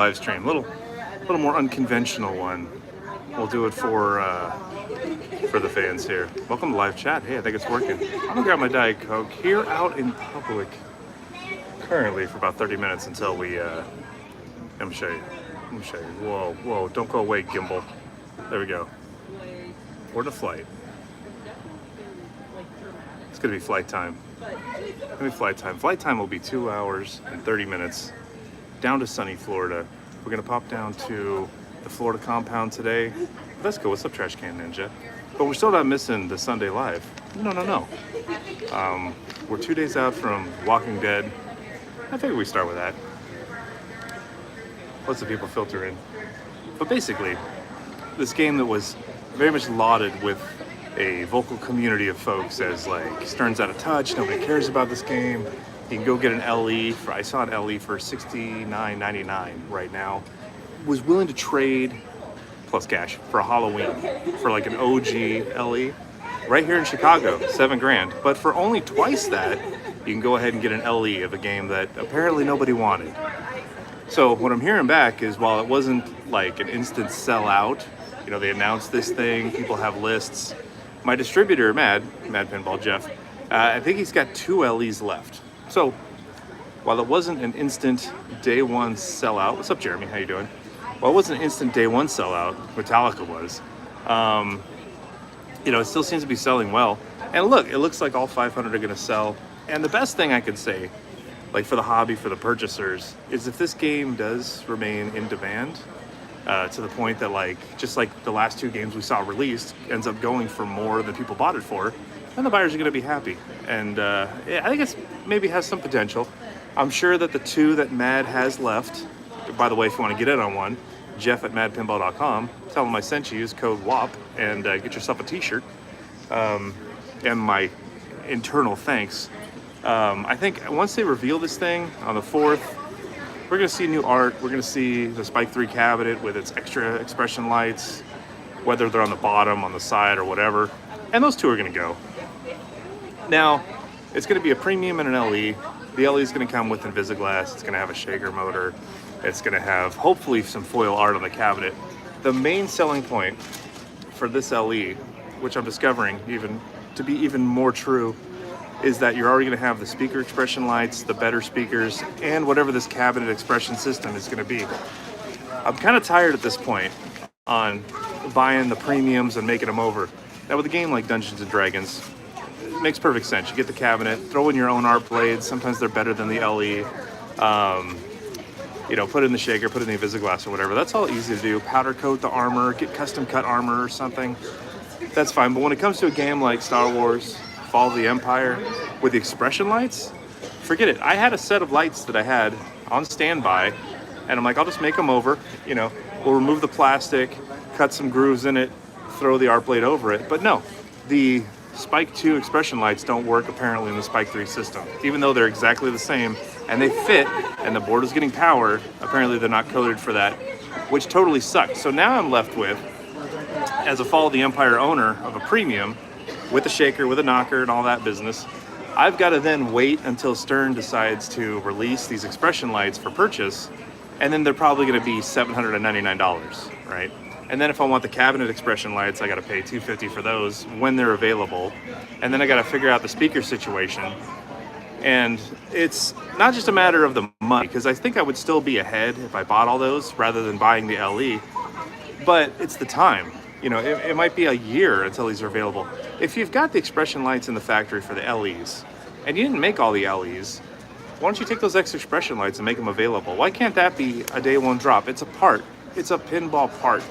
live stream. Little more unconventional one. We'll do it for the fans here. Welcome to live chat. Hey, I think it's working. I'm gonna grab my Diet Coke here out in public currently for about 30 minutes until we. Let me show you. Let me show you. Whoa! Don't go away, gimbal. There we go. We're to flight. It's gonna be flight time. Flight time. Flight time will be 2 hours and 30 minutes down to sunny Florida. We're gonna pop down to the Florida compound today. Let's go. What's up, Trash Can Ninja? But we're still not missing the Sunday Live. No. We're 2 days out from Walking Dead. I figure we start with that. Let's the people filter in. But basically, this game that was very much lauded with a vocal community of folks as like Stern's out of touch, nobody cares about this game. You can go get an LE I saw an LE for $69.99 right now. Was willing to trade plus cash for a Halloween for like an OG LE right here in Chicago, $7,000. But for only twice that, you can go ahead and get an LE of a game that apparently nobody wanted. So what I'm hearing back is while it wasn't like an instant sellout, they announced this thing, people have lists. My distributor, Mad Pinball Jeff, I think he's got 2 LEs left. So while it wasn't an instant day one sellout, what's up, Jeremy? How you doing? While it wasn't an instant day one sellout, Metallica was, it still seems to be selling well. And look, it looks like all 500 are going to sell. And the best thing I could say, like for the hobby, for the purchasers, is if this game does remain in demand, to the point that just like the last 2 games we saw released ends up going for more than people bought it for, then the buyers are going to be happy. And I think it's maybe has some potential. I'm sure that the 2 that Mad has left, by the way, if you want to get in on one, Jeff at madpinball.com, tell him I sent you, use code WAP, and get yourself a t-shirt. And my internal thanks. I think once they reveal this thing on the 4th, we're going to see new art. We're going to see the Spike 3 cabinet with its extra expression lights, whether they're on the bottom, on the side, or whatever. And those 2 are going to go. Now, it's going to be a premium and an LE. The LE is going to come with Invisiglass. It's going to have a shaker motor. It's going to have, hopefully, some foil art on the cabinet. The main selling point for this LE, which I'm discovering to be even more true, is that you're already going to have the speaker expression lights, the better speakers, and whatever this cabinet expression system is going to be. I'm kind of tired at this point on buying the premiums and making them over. Now with a game like Dungeons & Dragons, it makes perfect sense. You get the cabinet, throw in your own art blades. Sometimes they're better than the LE. Put in the shaker, put in the Invisiglass or whatever. That's all easy to do. Powder coat the armor, get custom cut armor or something. That's fine. But when it comes to a game like Star Wars, Fall of the Empire, with the expression lights, forget it. I had a set of lights that I had on standby, and I'm like, I'll just make them over. We'll remove the plastic, cut some grooves in it, throw the art blade over it. But no, the Spike 2 expression lights don't work apparently in the Spike 3 system, even though they're exactly the same and they fit and the board is getting power. Apparently they're not coded for that, which totally sucks. So now I'm left with, as a Fall of the Empire owner of a premium with a shaker, with a knocker and all that business, I've got to then wait until Stern decides to release these expression lights for purchase, and then they're probably going to be $799, right? And then if I want the cabinet expression lights, I got to pay $250 for those when they're available. And then I got to figure out the speaker situation. And it's not just a matter of the money, because I think I would still be ahead if I bought all those rather than buying the LE. But it's the time. It might be a year until these are available. If you've got the expression lights in the factory for the LEs, and you didn't make all the LEs, why don't you take those extra expression lights and make them available? Why can't that be a day one drop? It's a part. It's a pinball part.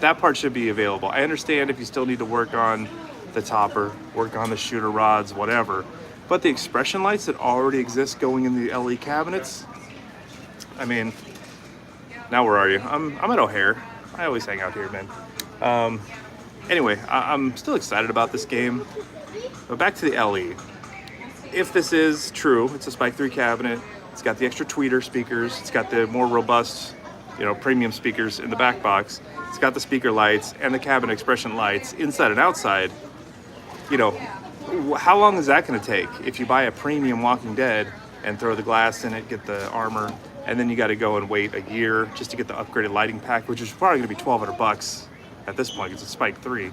That part should be available. I understand if you still need to work on the topper, work on the shooter rods, whatever. But the expression lights that already exist going in the LE cabinets, now where are you? I'm at O'Hare. I always hang out here, man. Anyway, I'm still excited about this game. But back to the LE. If this is true, it's a Spike 3 cabinet. It's got the extra tweeter speakers. It's got the more robust, premium speakers in the back box. It's got the speaker lights and the cabinet expression lights inside and outside. How long is that going to take if you buy a premium Walking Dead and throw the glass in it, get the armor, and then you got to go and wait a year just to get the upgraded lighting pack, which is probably going to be $1,200 at this point. It's a Spike 3.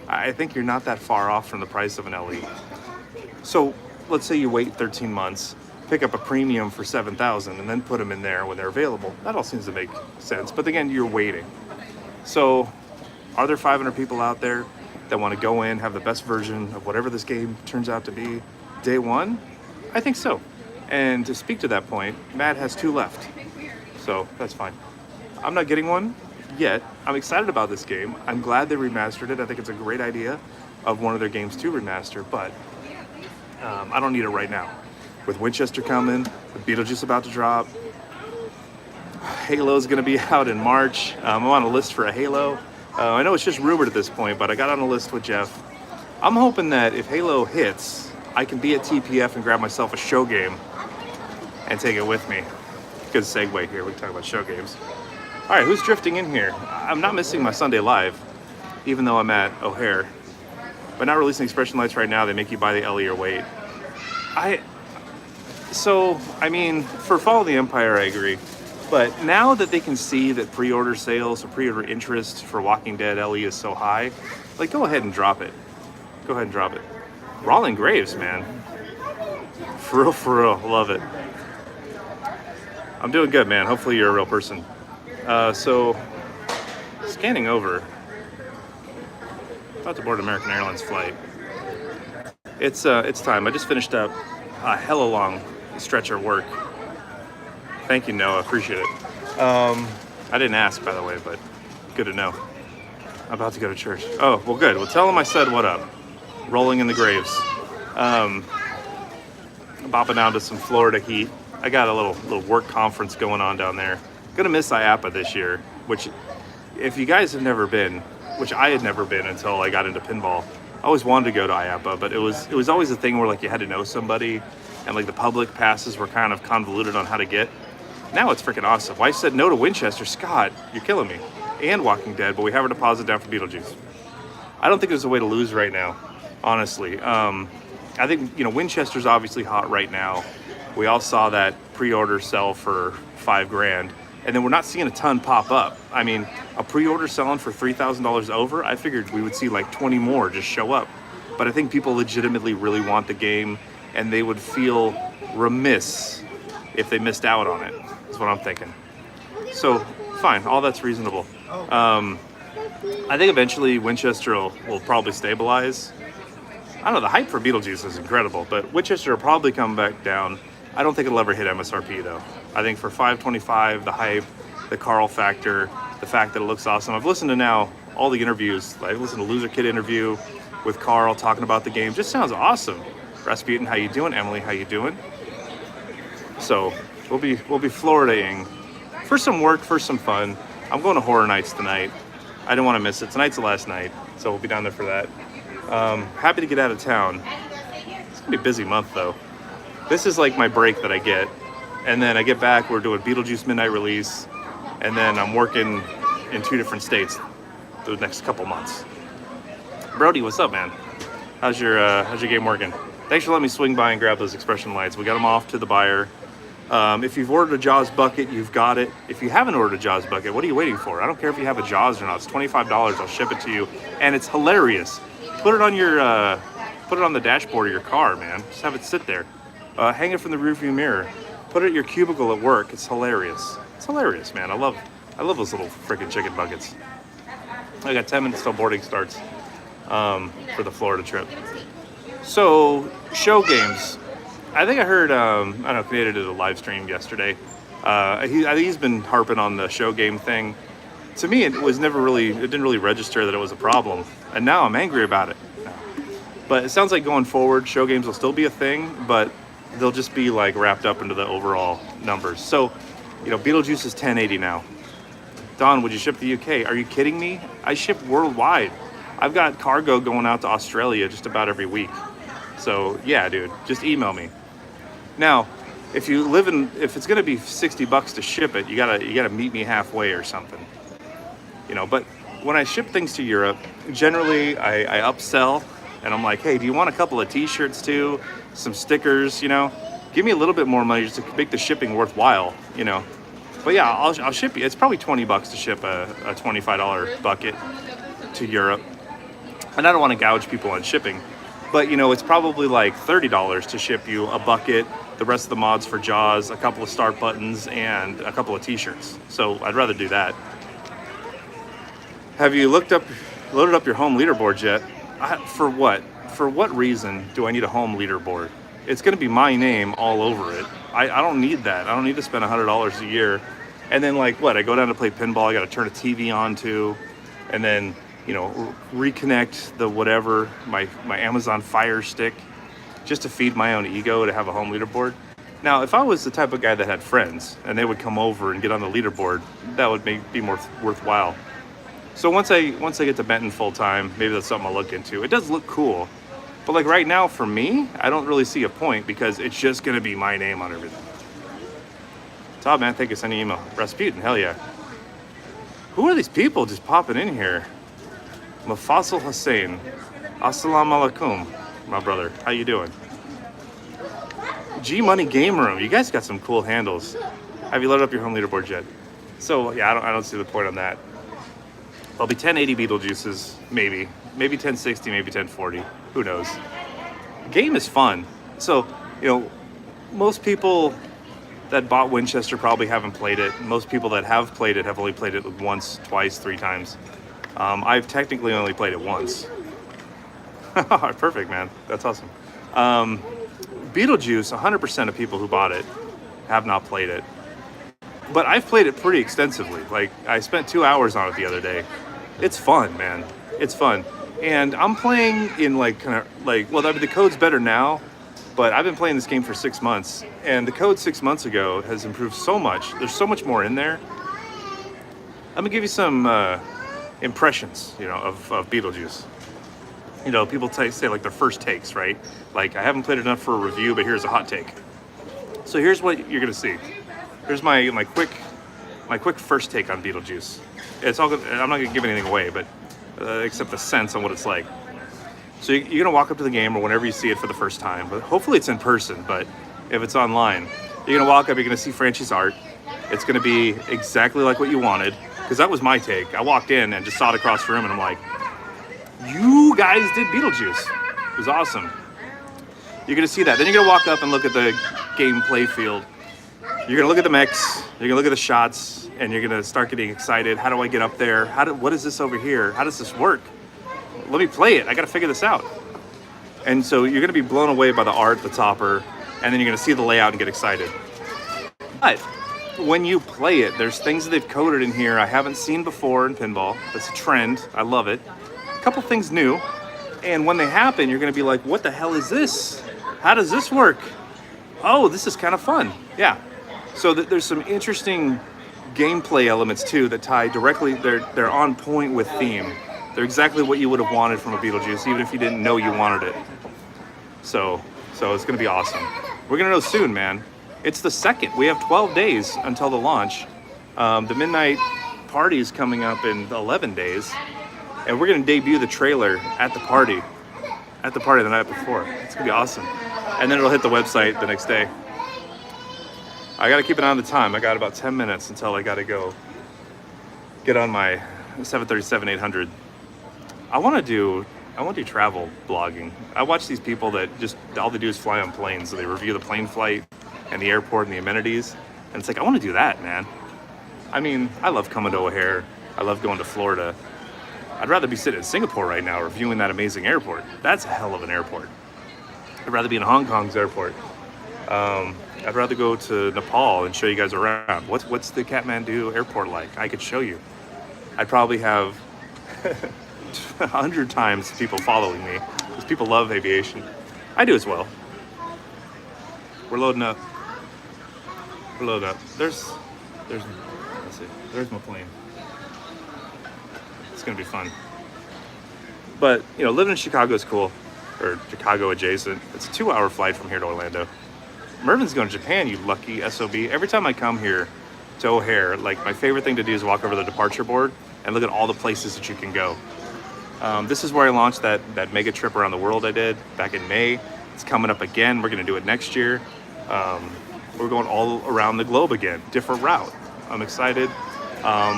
I think you're not that far off from the price of an LE. So let's say you wait 13 months, pick up a premium for $7,000, and then put them in there when they're available. That all seems to make sense. But again, you're waiting. So are there 500 people out there that want to go in, have the best version of whatever this game turns out to be day one? I think so. And to speak to that point, Matt has 2 left. So that's fine. I'm not getting one yet. I'm excited about this game. I'm glad they remastered it. I think it's a great idea of one of their games to remaster, but I don't need it right now. With Winchester coming, with Beetlejuice about to drop, Halo's going to be out in March. I'm on a list for a Halo. I know it's just rumored at this point, but I got on a list with Jeff. I'm hoping that if Halo hits, I can be at TPF and grab myself a show game and take it with me. Good segue here. We can talk about show games. All right, who's drifting in here? I'm not missing my Sunday Live, even though I'm at O'Hare. But not releasing expression lights right now. They make you buy the LE or wait. I mean, for Fall of the Empire, I agree. But now that they can see that pre-order sales or pre-order interest for Walking Dead LE is so high, like, go ahead and drop it. Go ahead and drop it. Rolling Graves, man. For real, love it. I'm doing good, man. Hopefully you're a real person. So, scanning over. About to board an American Airlines flight. It's time. I just finished up a hella long stretch of work. Thank you, Noah. Appreciate it. I didn't ask, by the way, but good to know. I'm about to go to church. Oh, well, good. Well, tell him I said what up. Rolling in the graves. Bopping down to some Florida heat. I got a little work conference going on down there. Gonna miss IAPA this year, which, if you guys have never been, which I had never been until I got into pinball. I always wanted to go to IAPA, but it was always a thing where, like, you had to know somebody, and, like, the public passes were kind of convoluted on how to get. Now it's freaking awesome. Wife said no to Winchester. Scott, you're killing me. And Walking Dead, but we have our deposit down for Beetlejuice. I don't think there's a way to lose right now, honestly. I think, Winchester's obviously hot right now. We all saw that pre-order sell for $5,000, and then we're not seeing a ton pop up. I mean, a pre-order selling for $3,000 over, I figured we would see like 20 more just show up. But I think people legitimately really want the game, and they would feel remiss if they missed out on it, is what I'm thinking. So, fine, all that's reasonable. I think eventually Winchester will probably stabilize. I don't know, the hype for Beetlejuice is incredible, but Winchester will probably come back down. I don't think it'll ever hit MSRP though. I think for $525, the hype, the Carl factor, the fact that it looks awesome. I've listened to now all the interviews. I listened to Loser Kid interview with Carl talking about the game. Just sounds awesome. Rasputin, how you doing? Emily, how you doing? So we'll be Florida-ing for some work, for some fun. I'm going to Horror Nights tonight. I didn't want to miss it. Tonight's the last night, so we'll be down there for that. Happy to get out of town. It's gonna be a busy month though. This is like my break that I get, and then I get back. We're doing Beetlejuice midnight release, and then I'm working in 2 different states the next couple months. Brody, what's up, man? How's your game working? Thanks for letting me swing by and grab those expression lights. We got them off to the buyer. If you've ordered a Jaws bucket, you've got it. If you haven't ordered a Jaws bucket, what are you waiting for? I don't care if you have a Jaws or not. It's $25. I'll ship it to you, and it's hilarious. Put it on the dashboard of your car, man. Just have it sit there. Hang it from the rearview mirror. Put it at your cubicle at work. It's hilarious. It's hilarious, man. I love those little freaking chicken buckets. I got 10 minutes till boarding starts for the Florida trip. So, show games. I think I heard, Canada did a live stream yesterday. I think he's been harping on the show game thing. To me, it didn't really register that it was a problem. And now I'm angry about it. But it sounds like going forward, show games will still be a thing, but they'll just be like wrapped up into the overall numbers. So, Beetlejuice is 1080 now. Don, would you ship to the UK? Are you kidding me? I ship worldwide. I've got cargo going out to Australia just about every week. So yeah, dude, just email me. Now, if it's gonna be $60 to ship it, you gotta meet me halfway or something. But when I ship things to Europe, generally I upsell, and I'm like, hey, do you want a couple of t-shirts too? Some stickers, Give me a little bit more money just to make the shipping worthwhile, But yeah, I'll ship you. It's probably $20 to ship a $25 bucket to Europe. And I don't want to gouge people on shipping, but it's probably like $30 to ship you a bucket, the rest of the mods for Jaws, a couple of start buttons, and a couple of t-shirts. So I'd rather do that. Have you loaded up your home leaderboard yet? For what? For what reason do I need a home leaderboard? It's going to be my name all over it. I don't need that. I don't need to spend $100 a year. And then I go down to play pinball, I got to turn a TV on to, and then reconnect the whatever, my Amazon Fire Stick, just to feed my own ego to have a home leaderboard. Now, if I was the type of guy that had friends and they would come over and get on the leaderboard, that would be more worthwhile. So once I get to Benton full time, maybe that's something I'll look into. It does look cool, but right now for me, I don't really see a point because it's just gonna be my name on everything. Todd, man, thank you for sending an email. Rasputin, hell yeah. Who are these people just popping in here? Mafassal Hussein, assalamu alaikum, my brother. How you doing? G Money Game Room. You guys got some cool handles. Have you loaded up your home leaderboard yet? So yeah, I don't see the point on that. There'll be 1080 Beetlejuices, maybe 1060, maybe 1040. Who knows? Game is fun. So most people that bought Winchester probably haven't played it. Most people that have played it have only played it once, twice, 3 times. I've technically only played it once. Perfect, man. That's awesome. Beetlejuice, 100% of people who bought it have not played it. But I've played it pretty extensively. I spent 2 hours on it the other day. It's fun, man. It's fun. And I'm playing in the code's better now, but I've been playing this game for 6 months. And the code 6 months ago has improved so much. There's so much more in there. I'm gonna give you some impressions, of Beetlejuice. People say their first takes, right? I haven't played enough for a review, but here's a hot take. So here's what you're gonna see. Here's my quick first take on Beetlejuice. It's all good. I'm not gonna give anything away, but except the sense on what it's like. So you're gonna walk up to the game or whenever you see it for the first time, but hopefully it's in person. But if it's online, you're gonna walk up. You're gonna see Franchi's art. It's gonna be exactly like what you wanted, because that was my take. I walked in and just saw it across the room, and I'm like, you guys did Beetlejuice. It was awesome. You're gonna see that. Then you're gonna walk up and look at the gameplay field. You're gonna look at the mix. You're gonna look at the shots, and you're gonna start getting excited. How do I get up there? What is this over here? How does this work? Let me play it. I gotta figure this out. And so you're gonna be blown away by the art, the topper, and then you're gonna see the layout and get excited. But when you play it, there's things that they've coded in here I haven't seen before in pinball. That's a trend. I love it. A couple things new. And when they happen, you're gonna be like, what the hell is this? How does this work? Oh, this is kind of fun. Yeah. So there's some interesting gameplay elements too that tie directly, they're on point with theme. They're exactly what you would have wanted from a Beetlejuice, even if you didn't know you wanted it. So it's gonna be awesome. We're gonna know soon, man. It's the 2nd. We have 12 days until the launch. The midnight party is coming up in 11 days, and we're gonna debut the trailer at the party the night before. It's gonna be awesome. And then it'll hit the website the next day. I gotta keep an eye on the time. I got about 10 minutes until I gotta go get on my 737-800. I want to do travel blogging. I watch these people that just all they do is fly on planes. So they review the plane flight and the airport and the amenities. And it's I want to do that, man. I mean, I love coming to O'Hare. I love going to Florida. I'd rather be sitting in Singapore right now reviewing that amazing airport. That's a hell of an airport. I'd rather be in Hong Kong's airport. I'd rather go to Nepal and show you guys around. What's the Kathmandu airport like? I could show you. I'd probably have 100 times people following me because people love aviation. I do as well. We're loading up. There's let's see. There's my plane. It's gonna be fun. But living in Chicago is cool, or Chicago adjacent. It's a 2-hour flight from here to Orlando. Mervin's going to Japan, you lucky SOB. Every time I come here to O'Hare, my favorite thing to do is walk over the departure board and look at all the places that you can go. This is where I launched that mega trip around the world I did back in May. It's coming up again. We're going to do it next year. We're going all around the globe again, different route. I'm excited.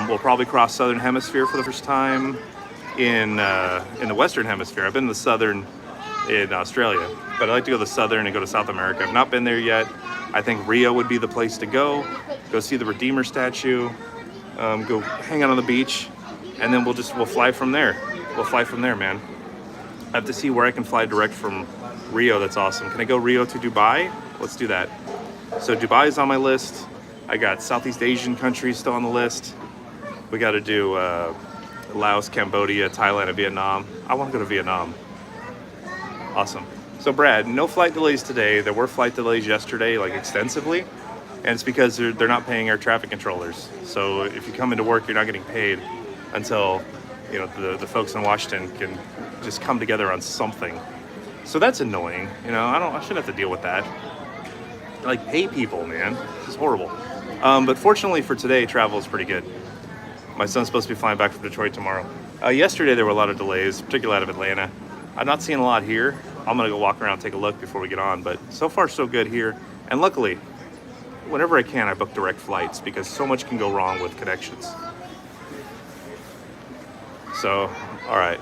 We'll probably cross Southern Hemisphere for the first time in the Western Hemisphere. I've been to the Southern in Australia, but I'd like to go to the Southern and go to South America. I've not been there yet. I think Rio would be the place to go see the Redeemer statue, go hang out on the beach, and then we'll fly from there. We'll fly from there, man. I have to see where I can fly direct from Rio. That's awesome. Can I go Rio to Dubai? Let's do that. So Dubai is on my list. I got Southeast Asian countries still on the list. We got to do Laos, Cambodia, Thailand, and Vietnam. I want to go to Vietnam. Awesome. So Brad, no flight delays today. There were flight delays yesterday, like extensively, and it's because they're not paying air traffic controllers. So if you come into work, you're not getting paid until the folks in Washington can just come together on something. So that's annoying. I shouldn't have to deal with that. Like, pay people, man. It's horrible. But fortunately for today, travel is pretty good. My son's supposed to be flying back from Detroit tomorrow. Yesterday there were a lot of delays, particularly out of Atlanta. I'm not seeing a lot here. I'm gonna go walk around and take a look before we get on, but so far so good here. And luckily, whenever I can, I book direct flights because so much can go wrong with connections. So, all right,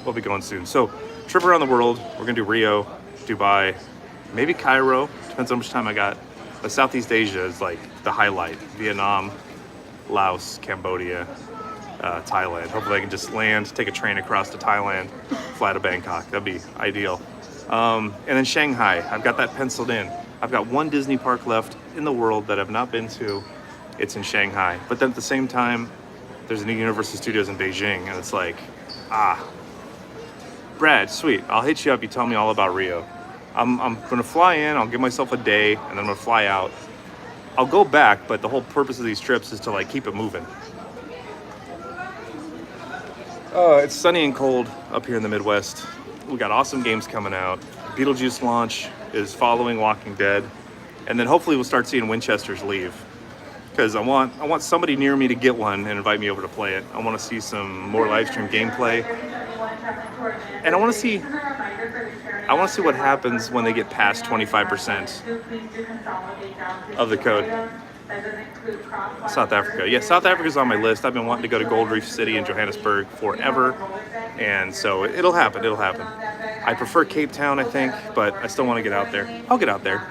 we'll be going soon. So, trip around the world. We're gonna do Rio, Dubai, maybe Cairo. Depends how much time I got. But Southeast Asia is like the highlight. Vietnam, Laos, Cambodia, Thailand. Hopefully I can just land, take a train across to Thailand, fly to Bangkok. That'd be ideal. And then Shanghai. I've got that penciled in. I've got one Disney park left in the world that I've not been to. It's in Shanghai. But then at the same time, there's a new Universal Studios in Beijing, and it's like, Brad, sweet. I'll hit you up. You tell me all about Rio. I'm gonna fly in. I'll give myself a day, and then I'm gonna fly out. I'll go back, but the whole purpose of these trips is to like keep it moving. It's sunny and cold up here in the Midwest. We got awesome games coming out. Beetlejuice launch is following Walking Dead, and then hopefully we'll start seeing Winchesters leave. Because I want somebody near me to get one and invite me over to play it. I want to see some more live stream gameplay, and I want to see what happens when they get past 25% of the code. South Africa. Yeah, South Africa's on my list. I've been wanting to go to Gold Reef City in Johannesburg forever, and so it'll happen. I prefer Cape Town, I think, but I still want to get out there. I'll get out there.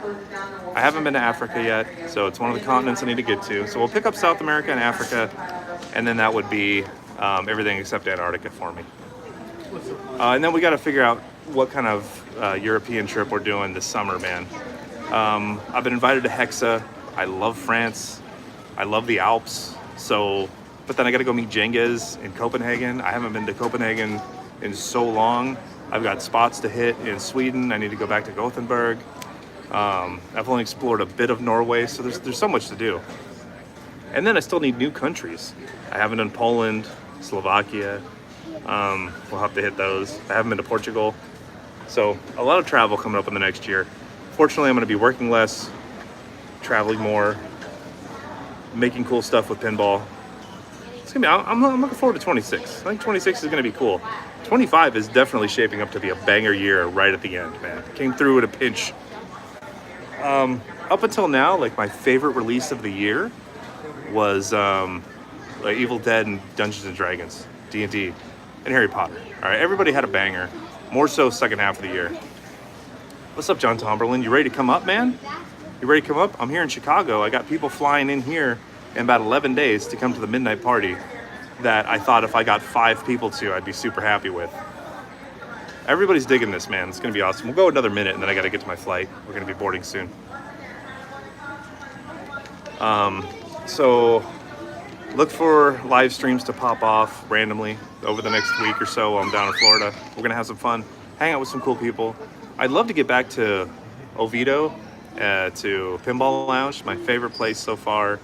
I haven't been to Africa yet, so it's one of the continents I need to get to. So we'll pick up South America and Africa, and then that would be everything except Antarctica for me. And then we got to figure out what kind of European trip we're doing this summer, man. I've been invited to Hexa. I love France. I love the Alps. But then I got to go meet Cengiz in Copenhagen. I haven't been to Copenhagen in so long. I've got spots to hit in Sweden. I need to go back to Gothenburg. I've only explored a bit of Norway, so there's so much to do. And then I still need new countries. I haven't done Poland, Slovakia. We'll have to hit those. I haven't been to Portugal. So a lot of travel coming up in the next year. Fortunately, I'm going to be working less, traveling more, making cool stuff with pinball. It's gonna be. I'm looking forward to 26. I think 26 is going to be cool. 25 is definitely shaping up to be a banger year right at the end, man. Came through at a pinch. Up until now, like my favorite release of the year was like Evil Dead and Dungeons and Dragons, D&D, and Harry Potter. All right, everybody had a banger. More so second half of the year. What's up, John Tomberlin? You ready to come up, man? You ready to come up? I'm here in Chicago. I got people flying in here in about 11 days to come to the midnight party that I thought if I got 5 people to, I'd be super happy with. Everybody's digging this, man. It's going to be awesome. We'll go another minute, and then I got to get to my flight. We're going to be boarding soon. So look for live streams to pop off randomly over the next week or so while I'm down in Florida. We're going to have some fun, hang out with some cool people. I'd love to get back to Oviedo, to Pinball Lounge, my favorite place so far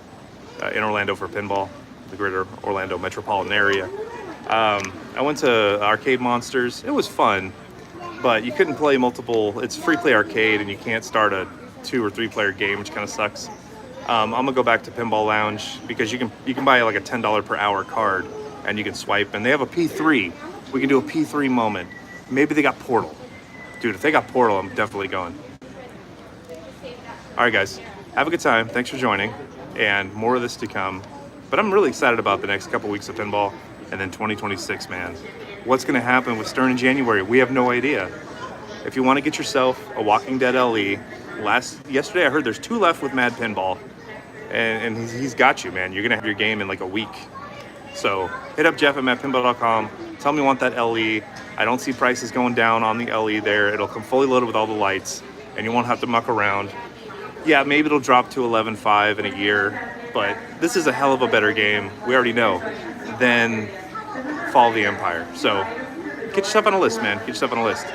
in Orlando for pinball, the greater Orlando metropolitan area. I went to Arcade Monsters. It was fun, but you couldn't play multiple. It's free play arcade, and you can't start a 2 or 3 player game, which kind of sucks. I'm gonna go back to Pinball Lounge because you can buy like a $10 per hour card, and you can swipe. And they have a P3. We can do a P3 moment. Maybe they got Portal, dude. If they got Portal, I'm definitely going. All right, guys. Have a good time. Thanks for joining. and more of this to come. But I'm really excited about the next couple weeks of pinball, and then 2026, man. What's going to happen with Stern in January? We have no idea. If you want to get yourself a Walking Dead LE, yesterday I heard there's 2 left with Mad Pinball, and he's got you, man. You're going to have your game in like a week. So hit up Jeff at madpinball.com. Tell me you want that LE. I don't see prices going down on the LE there. It'll come fully loaded with all the lights, and you won't have to muck around. Yeah, maybe it'll drop to 11.5 in a year, but this is a hell of a better game, we already know, than Fall of the Empire. So get yourself on a list, man. Get yourself on a list.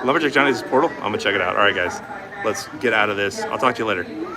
Lumberjack Johnny's Portal. I'm going to check it out. All right, guys. Let's get out of this. I'll talk to you later.